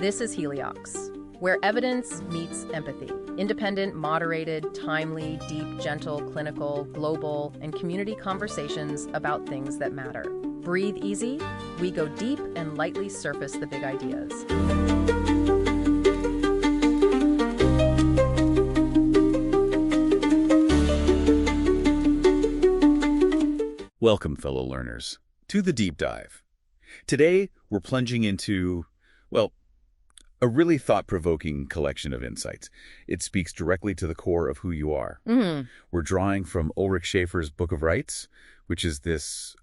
This is Heliox, where evidence meets empathy. Independent, moderated, timely, deep, gentle, clinical, global, and community conversations about things that matter. Breathe easy. We go deep and lightly surface the big ideas. Welcome, fellow learners, to the Deep Dive. Today, we're plunging into, well, a really thought-provoking collection of insights. It speaks directly to the core of who you are. We're drawing from Ulrich Schaefer's Book of Rights, which is this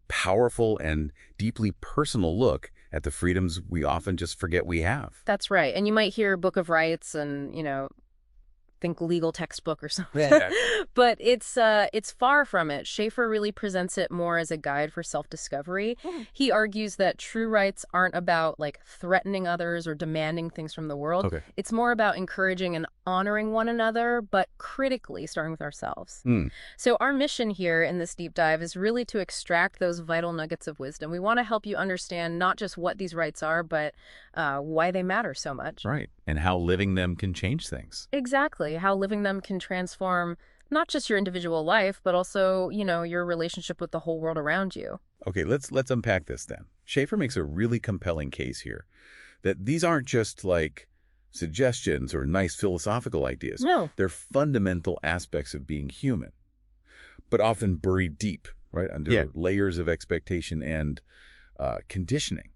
powerful and deeply personal look at the freedoms we often just forget we have. That's right. And you might hear Book of Rights and, think legal textbook or something. Yeah. But it's far from it. Schaefer really presents it more as a guide for self-discovery. He argues that true rights aren't about threatening others or demanding things from the world. Okay. It's more about encouraging and honoring one another, but critically, starting with ourselves. So our mission here in this deep dive is really to extract those vital nuggets of wisdom. We want to help you understand not just what these rights are, but why they matter so much. Right. And how living them can change things. Exactly. How living them can transform not just your individual life, but also, your relationship with the whole world around you. Okay, let's unpack this then. Schaefer makes a really compelling case here that these aren't just suggestions or nice philosophical ideas. No. They're fundamental aspects of being human, but often buried deep, right, under layers of expectation and conditioning.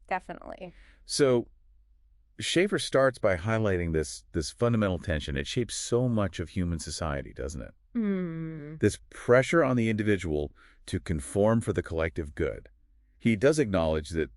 Definitely. So Schaefer starts by highlighting this fundamental tension. It shapes so much of human society, doesn't it? This pressure on the individual to conform for the collective good. He does acknowledge that,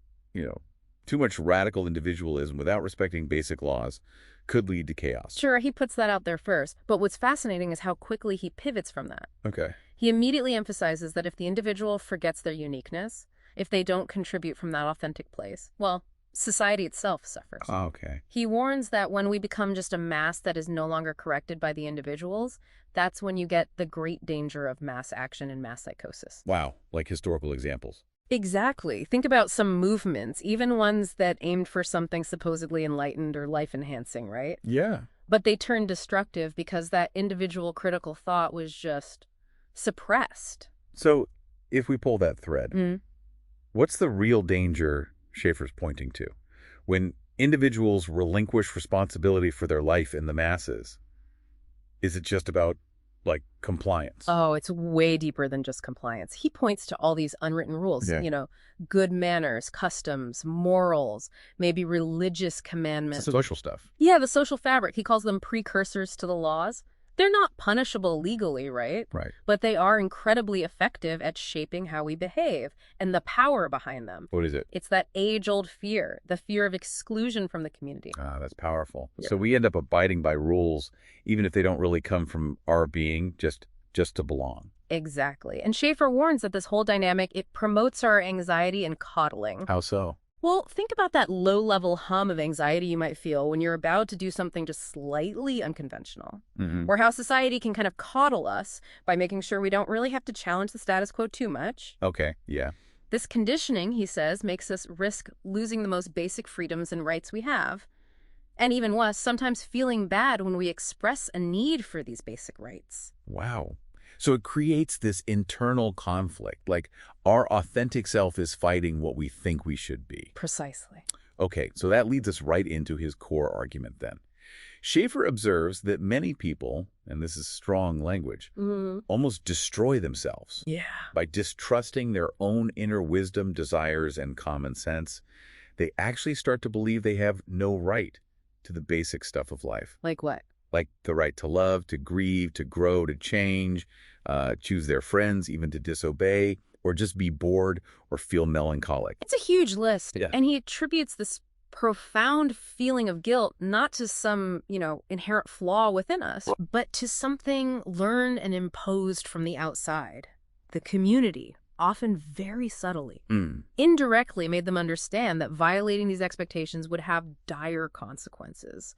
too much radical individualism without respecting basic laws could lead to chaos. Sure, he puts that out there first. But what's fascinating is how quickly he pivots from that. Okay. He immediately emphasizes that if the individual forgets their uniqueness, if they don't contribute from that authentic place, well, society itself suffers. Okay. He warns that when we become just a mass that is no longer corrected by the individuals, that's when you get the great danger of mass action and mass psychosis. Wow, like historical examples. Exactly. Think about some movements, even ones that aimed for something supposedly enlightened or life-enhancing, right? Yeah. But they turned destructive because that individual critical thought was just suppressed. So if we pull that thread, what's the real danger Schaefer's pointing to? When individuals relinquish responsibility for their life in the masses, is it just about, compliance? Oh, it's way deeper than just compliance. He points to all these unwritten rules, good manners, customs, morals, maybe religious commandments. Social stuff. Yeah, the social fabric. He calls them precursors to the laws. They're not punishable legally, right? Right. But they are incredibly effective at shaping how we behave and the power behind them. What is it? It's that age-old fear, the fear of exclusion from the community. Ah, that's powerful. Yeah. So we end up abiding by rules, even if they don't really come from our being, just to belong. Exactly. And Schaefer warns that this whole dynamic, it promotes our anxiety and coddling. How so? Well, think about that low-level hum of anxiety you might feel when you're about to do something just slightly unconventional. Or how society can kind of coddle us by making sure we don't really have to challenge the status quo too much. Okay, yeah. This conditioning, he says, makes us risk losing the most basic freedoms and rights we have. And even worse, sometimes feeling bad when we express a need for these basic rights. Wow. So it creates this internal conflict, our authentic self is fighting what we think we should be. Precisely. Okay, so that leads us right into his core argument then. Schaefer observes that many people, and this is strong language, almost destroy themselves by distrusting their own inner wisdom, desires, and common sense. They actually start to believe they have no right to the basic stuff of life. Like what? Like the right to love, to grieve, to grow, to change, choose their friends, even to disobey, or just be bored or feel melancholic. It's a huge list. Yeah. And he attributes this profound feeling of guilt not to some, inherent flaw within us, but to something learned and imposed from the outside. The community, often very subtly, indirectly made them understand that violating these expectations would have dire consequences.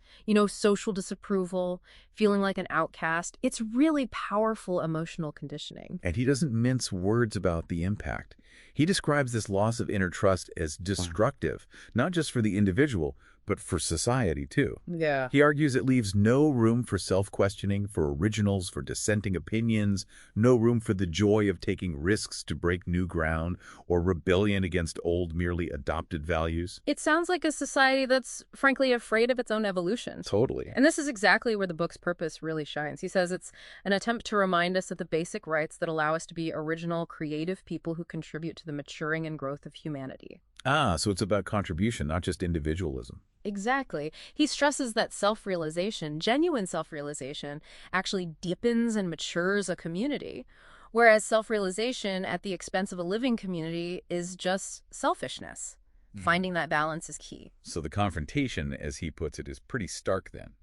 Social disapproval, feeling like an outcast. It's really powerful emotional conditioning. And he doesn't mince words about the impact. He describes this loss of inner trust as destructive, not just for the individual, but for society too. Yeah. He argues it leaves no room for self-questioning, for originals, for dissenting opinions, no room for the joy of taking risks to break new ground, or rebellion against old, merely adopted values. It sounds like a society that's, frankly, afraid of its own evolution. Totally. And this is exactly where the book's purpose really shines. He says it's an attempt to remind us of the basic rights that allow us to be original, creative people who contribute to the maturing and growth of humanity. Ah, so it's about contribution, not just individualism. Exactly. He stresses that self-realization, genuine self-realization, actually deepens and matures a community, whereas self-realization at the expense of a living community is just selfishness. Finding that balance is key. So the confrontation, as he puts it, is pretty stark then.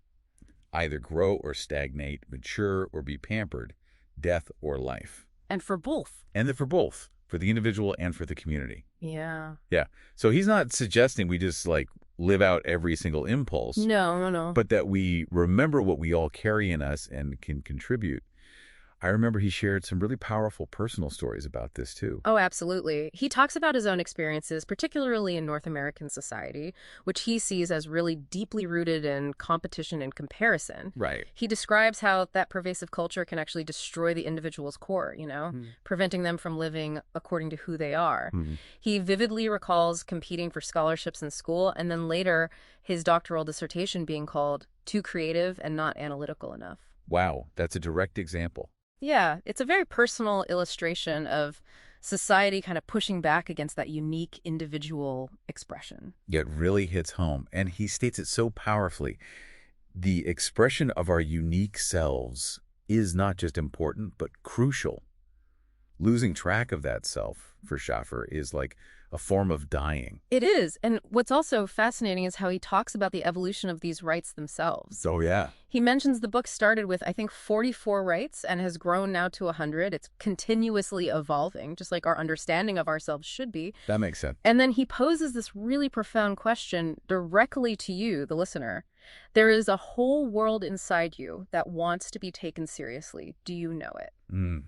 Either grow or stagnate, mature or be pampered, death or life. And for both. And for both, for the individual and for the community. Yeah. Yeah. So he's not suggesting we just live out every single impulse. No. But that we remember what we all carry in us and can contribute. I remember he shared some really powerful personal stories about this too. Oh, absolutely. He talks about his own experiences, particularly in North American society, which he sees as really deeply rooted in competition and comparison. Right. He describes how that pervasive culture can actually destroy the individual's core, preventing them from living according to who they are. He vividly recalls competing for scholarships in school, and then later his doctoral dissertation being called "Too Creative and Not Analytical Enough." Wow, that's a direct example. Yeah, it's a very personal illustration of society kind of pushing back against that unique individual expression. It really hits home, and he states it so powerfully. The expression of our unique selves is not just important, but crucial. Losing track of that self, for Schaefer, is like a form of dying. It is. And what's also fascinating is how he talks about the evolution of these rights themselves. Oh, yeah. He mentions the book started with, I think, 44 rights and has grown now to 100. It's continuously evolving, just like our understanding of ourselves should be. That makes sense. And then he poses this really profound question directly to you, the listener. There is a whole world inside you that wants to be taken seriously. Do you know it?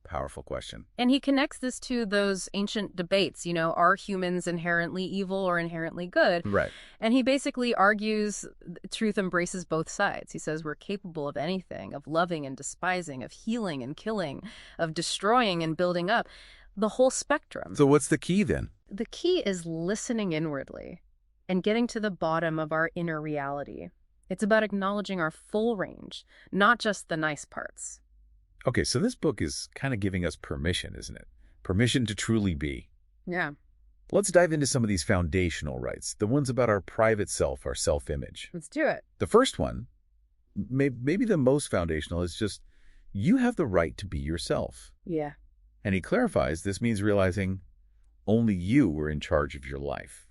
Powerful question. And he connects this to those ancient debates, are humans inherently evil or inherently good? Right. And he basically argues truth embraces both sides. He says we're capable of anything, of loving and despising, of healing and killing, of destroying and building up, the whole spectrum. So what's the key then? The key is listening inwardly and getting to the bottom of our inner reality. It's about acknowledging our full range, not just the nice parts. Okay, so this book is kind of giving us permission, isn't it? Permission to truly be. Yeah. Let's dive into some of these foundational rights, the ones about our private self, our self-image. Let's do it. The first one, maybe the most foundational, is just you have the right to be yourself. Yeah. And he clarifies this means realizing only you are in charge of your life.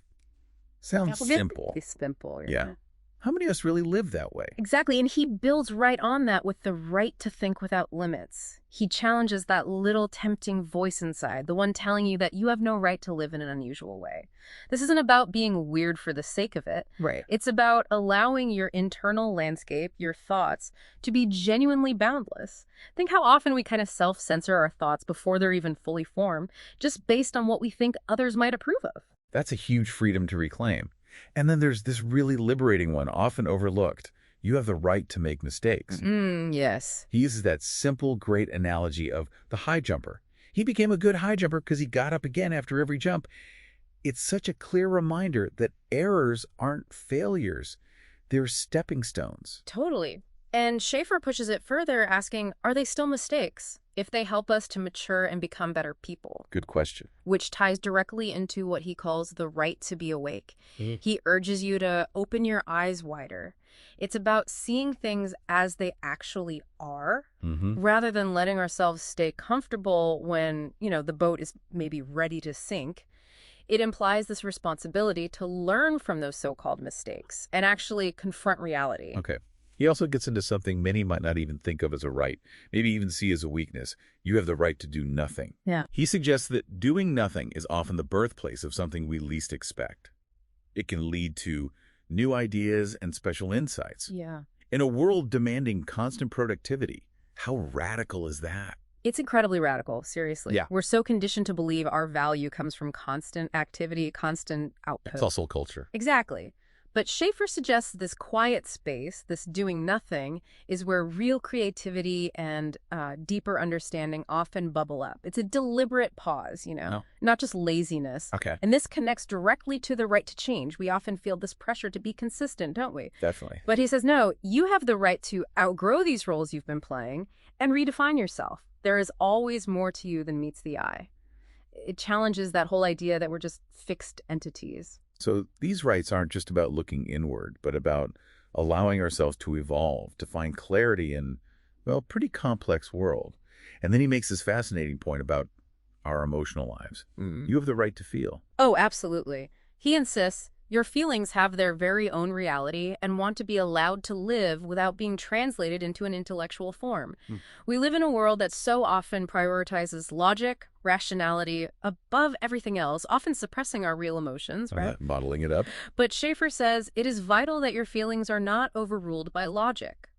Sounds simple. It's simple. Yeah. How many of us really live that way? Exactly. And he builds right on that with the right to think without limits. He challenges that little tempting voice inside, the one telling you that you have no right to live in an unusual way. This isn't about being weird for the sake of it. Right. It's about allowing your internal landscape, your thoughts, to be genuinely boundless. Think how often we kind of self-censor our thoughts before they're even fully formed, just based on what we think others might approve of. That's a huge freedom to reclaim. And then there's this really liberating one, often overlooked. You have the right to make mistakes. Yes. He uses that simple, great analogy of the high jumper. He became a good high jumper because he got up again after every jump. It's such a clear reminder that errors aren't failures. They're stepping stones. Totally. And Schaefer pushes it further, asking, are they still mistakes if they help us to mature and become better people? Good question. Which ties directly into what he calls the right to be awake. He urges you to open your eyes wider. It's about seeing things as they actually are, rather than letting ourselves stay comfortable when, the boat is maybe ready to sink. It implies this responsibility to learn from those so-called mistakes and actually confront reality. Okay. He also gets into something many might not even think of as a right, maybe even see as a weakness. You have the right to do nothing. Yeah. He suggests that doing nothing is often the birthplace of something we least expect. It can lead to new ideas and special insights. Yeah. In a world demanding constant productivity, how radical is that? It's incredibly radical, seriously. Yeah. We're so conditioned to believe our value comes from constant activity, constant It's output. hustle culture. Exactly. But Schaefer suggests this quiet space, this doing nothing, is where real creativity and deeper understanding often bubble up. It's a deliberate pause, Oh, not just laziness. okay. And this connects directly to the right to change. We often feel this pressure to be consistent, don't we? Definitely. But he says, no, you have the right to outgrow these roles you've been playing and redefine yourself. There is always more to you than meets the eye. It challenges that whole idea that we're just fixed entities. So these rights aren't just about looking inward, but about allowing ourselves to evolve, to find clarity in, well, a pretty complex world. And then he makes this fascinating point about our emotional lives. You have the right to feel. Oh, absolutely. He insists your feelings have their very own reality and want to be allowed to live without being translated into an intellectual form. We live in a world that so often prioritizes logic, rationality above everything else, often suppressing our real emotions, right? Modeling it up. But Schaefer says it is vital that your feelings are not overruled by logic.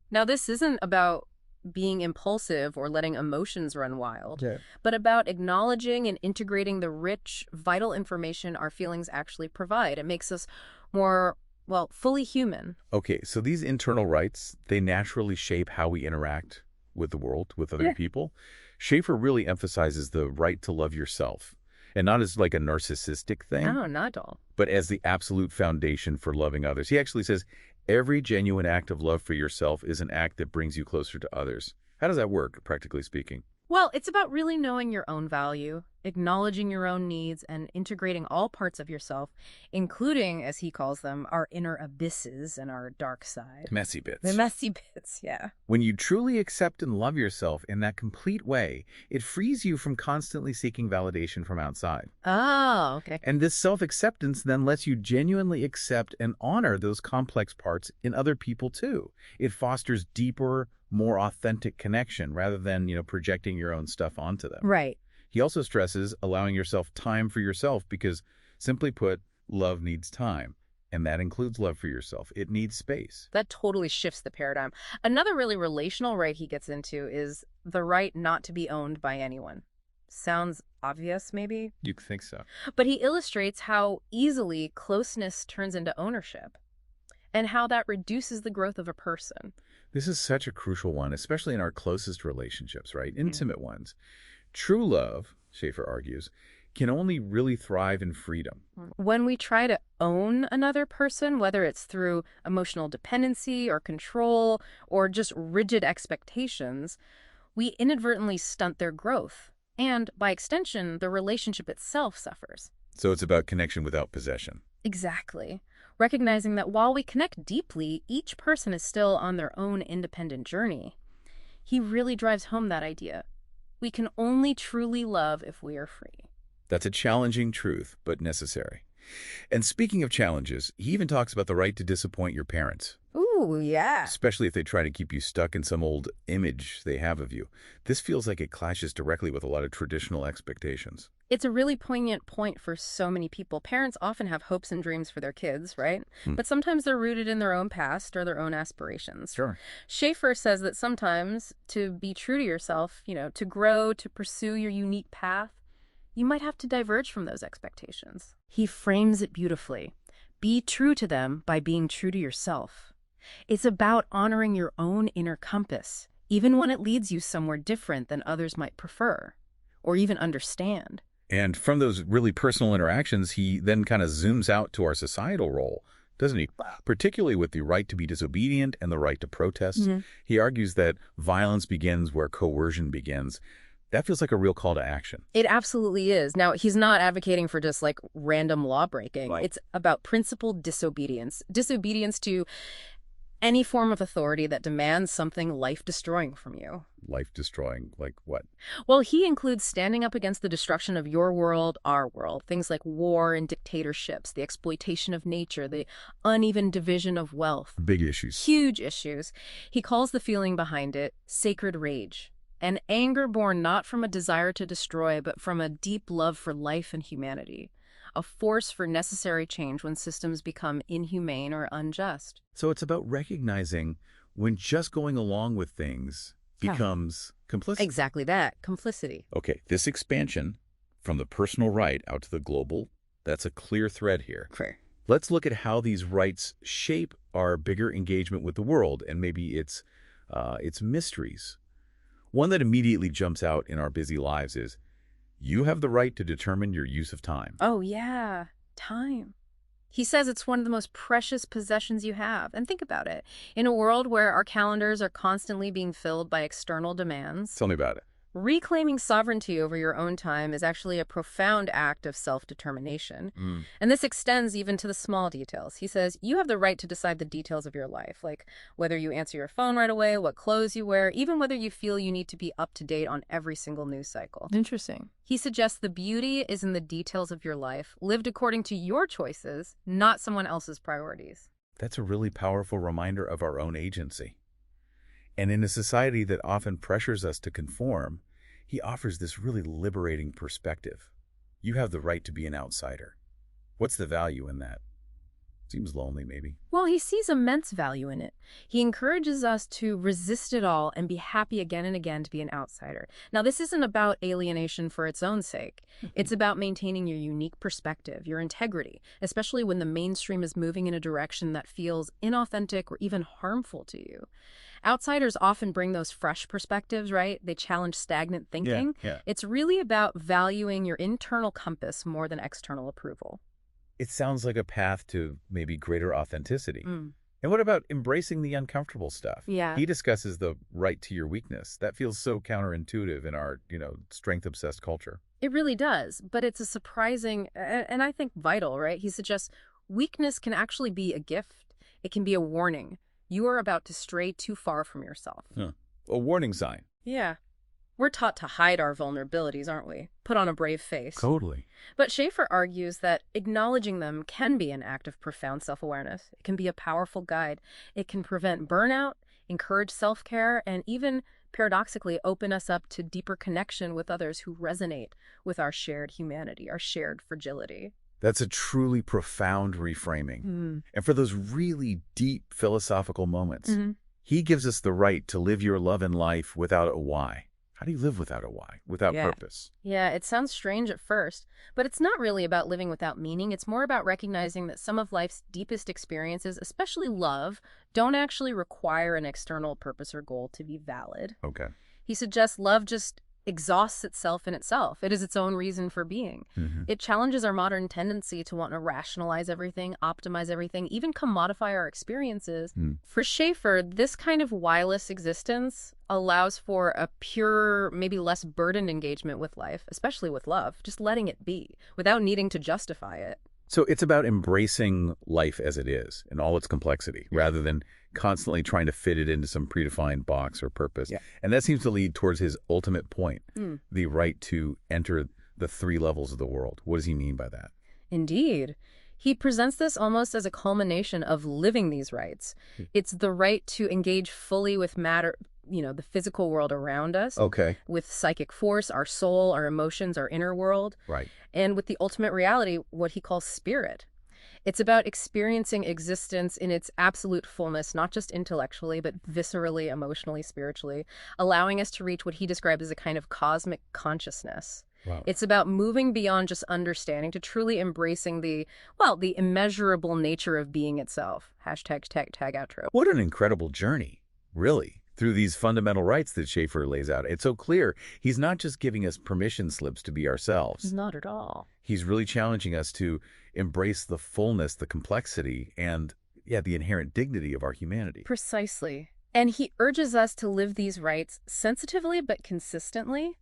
Now, this isn't about being impulsive or letting emotions run wild, but about acknowledging and integrating the rich, vital information our feelings actually provide. It makes us more, well, fully human. Okay, so these internal rights, they naturally shape how we interact with the world, with other people. Schaefer really emphasizes the right to love yourself, and not as like a narcissistic thing, No, not at all. but as the absolute foundation for loving others. He actually says, every genuine act of love for yourself is an act that brings you closer to others. How does that work, practically speaking? Well, it's about really knowing your own value, acknowledging your own needs, and integrating all parts of yourself, including, as he calls them, our inner abysses and our dark side. Messy bits. The messy bits, yeah. When you truly accept and love yourself in that complete way, it frees you from constantly seeking validation from outside. Oh, okay. And this self-acceptance then lets you genuinely accept and honor those complex parts in other people too. It fosters deeper, more authentic connection rather than, projecting your own stuff onto them. Right. He also stresses allowing yourself time for yourself because, simply put, love needs time. And that includes love for yourself. It needs space. That totally shifts the paradigm. Another really relational right he gets into is the right not to be owned by anyone. Sounds obvious, maybe? You think so? But he illustrates how easily closeness turns into ownership and how that reduces the growth of a person. This is such a crucial one, especially in our closest relationships, right? Intimate ones. True love, Schaefer argues, can only really thrive in freedom. When we try to own another person, whether it's through emotional dependency or control or just rigid expectations, we inadvertently stunt their growth. And by extension, the relationship itself suffers. So it's about connection without possession. Exactly. Recognizing that while we connect deeply, each person is still on their own independent journey. He really drives home that idea. We can only truly love if we are free. That's a challenging truth, but necessary. And speaking of challenges, he even talks about the right to disappoint your parents. Ooh, yeah. Especially if they try to keep you stuck in some old image they have of you. This feels like it clashes directly with a lot of traditional expectations. It's a really poignant point for so many people. Parents often have hopes and dreams for their kids, right? But sometimes they're rooted in their own past or their own aspirations. Sure. Schaefer says that sometimes to be true to yourself, to grow, to pursue your unique path, you might have to diverge from those expectations. He frames it beautifully. Be true to them by being true to yourself. It's about honoring your own inner compass, even when it leads you somewhere different than others might prefer or even understand. And from those really personal interactions, he then kind of zooms out to our societal role, doesn't he? Particularly with the right to be disobedient and the right to protest. He argues that violence begins where coercion begins. That feels like a real call to action. It absolutely is. Now, he's not advocating for just like random law breaking. Right. It's about principled disobedience. Disobedience to any form of authority that demands something life-destroying from you. Life-destroying, like what? Well, he includes standing up against the destruction of your world, our world, things like war and dictatorships, the exploitation of nature, the uneven division of wealth. Big issues. Huge issues. He calls the feeling behind it sacred rage, an anger born not from a desire to destroy, but from a deep love for life and humanity, a force for necessary change when systems become inhumane or unjust. So it's about recognizing when just going along with things becomes Complicit. Exactly that. Complicity. Okay, this expansion from the personal right out to the global, that's a clear thread here. Clear. Let's look at how these rights shape our bigger engagement with the world and maybe its mysteries. One that immediately jumps out in our busy lives is, you have the right to determine your use of time. Oh, yeah. Time. He says it's one of the most precious possessions you have. And think about it. In a world where our calendars are constantly being filled by external demands, Tell me about it. reclaiming sovereignty over your own time is actually a profound act of self-determination. And this extends even to the small details. He says, you have the right to decide the details of your life, like whether you answer your phone right away, what clothes you wear, even whether you feel you need to be up to date on every single news cycle. Interesting. He suggests the beauty is in the details of your life, lived according to your choices, not someone else's priorities. That's a really powerful reminder of our own agency. And in a society that often pressures us to conform, he offers this really liberating perspective. You have the right to be an outsider. What's the value in that? Seems lonely, maybe. Well, he sees immense value in it. He encourages us to resist it all and be happy again and again to be an outsider. Now, this isn't about alienation for its own sake. It's about maintaining your unique perspective, your integrity, especially when the mainstream is moving in a direction that feels inauthentic or even harmful to you. Outsiders often bring those fresh perspectives, right? They challenge stagnant thinking. Yeah. It's really about valuing your internal compass more than external approval. It sounds like a path to maybe greater authenticity. Mm. And what about embracing the uncomfortable stuff? Yeah. He discusses the right to your weakness. That feels so counterintuitive in our, strength-obsessed culture. It really does, but it's a surprising, and I think vital, right? He suggests weakness can actually be a gift. It can be a warning. You are about to stray too far from yourself. Huh. A warning sign. Yeah. We're taught to hide our vulnerabilities, aren't we? Put on a brave face. Totally. But Schaefer argues that acknowledging them can be an act of profound self-awareness. It can be a powerful guide. It can prevent burnout, encourage self-care, and even, paradoxically, open us up to deeper connection with others who resonate with our shared humanity, our shared fragility. That's a truly profound reframing. And for those really deep philosophical moments, he gives us the right to live your love in life without a why. How do you live without a why, without purpose? Yeah, it sounds strange at first, but it's not really about living without meaning. It's more about recognizing that some of life's deepest experiences, especially love, don't actually require an external purpose or goal to be valid. Okay. He suggests love just exhausts itself in itself. It is its own reason for being. It challenges our modern tendency to want to rationalize everything, optimize everything, even commodify our experiences. For Schaefer, this kind of why-less existence allows for a pure, maybe less burdened engagement with life, especially with love, just letting it be without needing to justify it. So it's about embracing life as it is in all its complexity, rather than constantly trying to fit it into some predefined box or purpose. Yeah. And that seems to lead towards his ultimate point, the right to enter the three levels of the world. What does he mean by that? Indeed. He presents this almost as a culmination of living these rights. It's the right to engage fully with matter, the physical world around us. Okay. With psychic force, our soul, our emotions, our inner world. Right. And with the ultimate reality, what he calls spirit. It's about experiencing existence in its absolute fullness, not just intellectually, but viscerally, emotionally, spiritually, allowing us to reach what he describes as a kind of cosmic consciousness. Wow. It's about moving beyond just understanding to truly embracing the immeasurable nature of being itself. Hashtag tag outro. What an incredible journey, really, through these fundamental rights that Schaefer lays out. It's so clear he's not just giving us permission slips to be ourselves. Not at all. He's really challenging us to embrace the fullness, the complexity, and, the inherent dignity of our humanity. Precisely. And he urges us to live these rights sensitively but consistently.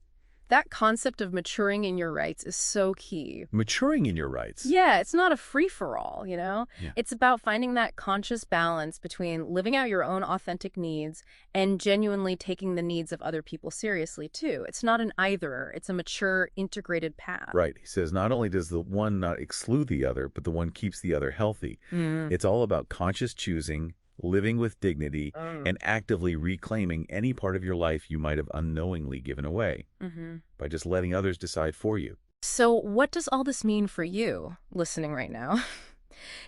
That concept of maturing in your rights is so key. Maturing in your rights. Yeah, it's not a free-for-all, Yeah. It's about finding that conscious balance between living out your own authentic needs and genuinely taking the needs of other people seriously, too. It's not an either. It's a mature, integrated path. Right. He says not only does the one not exclude the other, but the one keeps the other healthy. It's all about conscious choosing, living with dignity, and actively reclaiming any part of your life you might have unknowingly given away by just letting others decide for you. So what does all this mean for you, listening right now?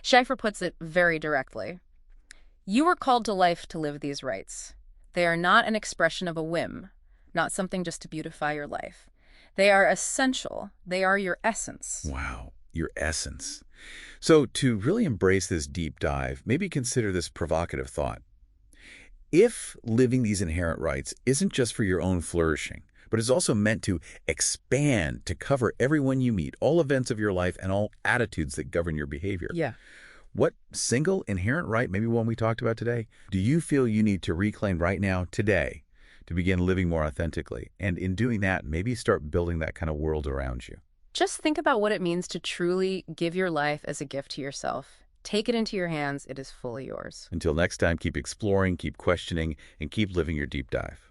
Schaefer puts it very directly. You are called to life to live these rights. They are not an expression of a whim, not something just to beautify your life. They are essential. They are your essence. Wow, your essence. So to really embrace this deep dive, maybe consider this provocative thought. If living these inherent rights isn't just for your own flourishing, but is also meant to expand to cover everyone you meet, all events of your life, and all attitudes that govern your behavior, Yeah. what single inherent right, maybe one we talked about today, do you feel you need to reclaim right now, today, to begin living more authentically? And in doing that, maybe start building that kind of world around you. Just think about what it means to truly give your life as a gift to yourself. Take it into your hands. It is fully yours. Until next time, keep exploring, keep questioning, and keep living your deep dive.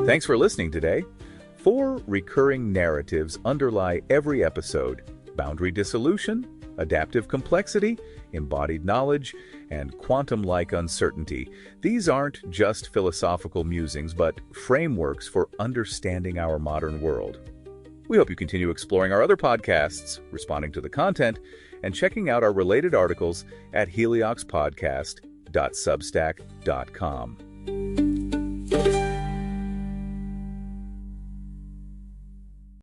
Thanks for listening today. 4 recurring narratives underlie every episode: boundary dissolution, adaptive complexity, embodied knowledge, and quantum-like uncertainty. These aren't just philosophical musings, but frameworks for understanding our modern world. We hope you continue exploring our other podcasts, responding to the content, and checking out our related articles at helioxpodcast.substack.com.